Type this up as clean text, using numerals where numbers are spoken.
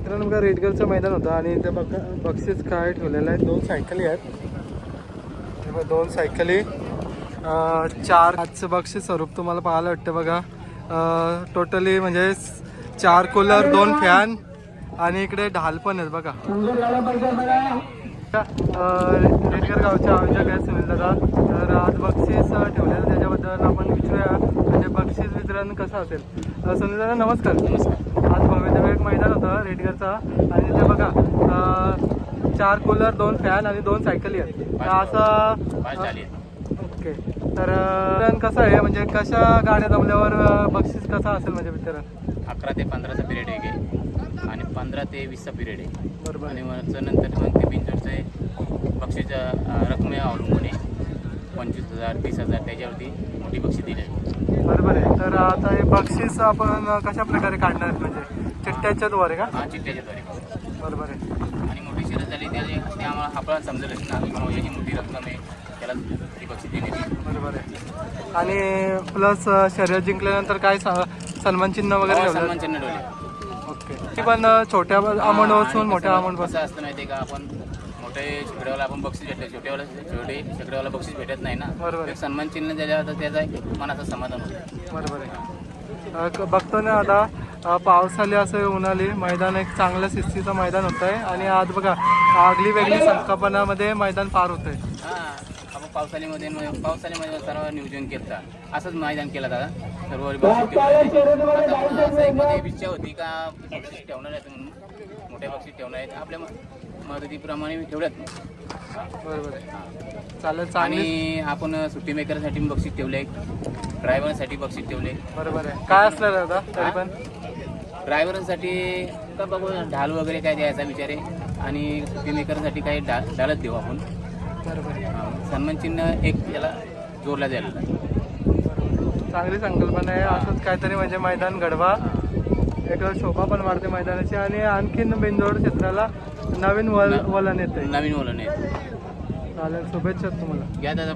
मित्रांनो बघा रेडगरचं मैदान होतं आणि इथे बघा बक्षीस काय ठेवलेलं आहे. 2 सायकली आहेत. तेव्हा 2 सायकली 4 आजचं बक्षीस स्वरूप तुम्हाला पाहायला वाटतं बघा. टोटली म्हणजे 4 कूलर 2 फॅन आणि इकडे ढाल पण आहेत बघा. रेडगर गावचे आयोजक आहेत सुनील दादा. तर आज बक्षीस ठेवलेलं त्याच्याबद्दल आपण विचारूया म्हणजे बक्षीस वितरण कसं असेल. सुनील दादा नमस्कार. आज भव्य एक मैदान होतं रेडगरचा आणि तिथे बघा 4 कूलर 2 फॅन आणि 2 सायकली आहेत. असं ओके. तर कसं आहे म्हणजे कशा गाड्या जमल्यावर बक्षीस कसं असेल म्हणजे वितरण. 11 ते 15चा पिरियड आहे आणि 15 ते 20चा पिरियड आहे. बरोबर. आणि नंतर मग ते बिंजोडचे बक्षीस रकमे अवलंबून 25,000 30,000 त्याच्यावरती मोठी बक्षीस दिली आहे. बरोबर आहे. तर आता हे बक्षीस आपण कशा प्रकारे काढणार म्हणजे चिठ्ठ्याच्या द्वारे का. हा चिठ्ठ्याच्याद्वारे. बरोबर आहे. आणि मोठी शर्यत झाली ते आम्हाला आपल्याला समजेलच ना किंवा याची मोठी रक्कम आहे त्याला ती बक्षीस देण्याची. बरोबर आहे. आणि प्लस शर्यत जिंकल्यानंतर काय सन्मान चिन्ह वगैरे ठेवलं. सन्मान चिन्ह ठेवले. ओके. ती पण छोट्या अमाऊंट पासून मोठ्या अमाऊंट कसं असतं माहिती आहे का. आपण मोठे शेकड्यावाला आपण बक्षीस भेटतो छोटे शेकड्यावाला बक्षीस भेटत नाही ना. बरोबर. एक सन्मान चिन्ह दिल्यावर तर त्याचा एक मनाचं समाधान होतं. बरोबर आहे. बघतो ना आता पावसाळी असं उन्हाळी मैदान एक चांगलं शिस्तीचं मैदान होतं आहे आणि आज बघा आगली वेगळी संकल्पनामध्ये मैदान पार होतं आहे. हां आपण पावसाळ्यामध्ये सर्व नियोजन केलं असंच मैदान केलं दादा. सर्व इच्छा होती का बक्षीस ठेवणार आहेत म्हणून मोठे बक्षीस ठेवणार आहेत आपल्या मदतीप्रमाणे ठेवल्यात. बरोबर आहे. चालेल. आणि आपण सुट्टी मेकरसाठी बक्षीस ठेवले, ड्रायव्हरसाठी बक्षीस ठेवले. बरोबर आहे. काय असलं दादा तरी पण ड्रायव्हरांसाठी का बघू ढाल वगैरे काय द्यायचा विचार आहे आणि सुट्टी मेकरसाठी काही ढालच देऊ आपण. बरोबर. सन्मान चिन्ह एक याला जोडला जायला. चांगली संकल्पना आहे. असंच काहीतरी म्हणजे मैदान घडवा. एक शोभा पण वाढते मैदानाची आणि आणखीन बिंजोड क्षेत्राला नवीन वलन येते. नवीन वलन आहे. चालेल. शुभेच्छा तुम्हाला. घ्या दादा.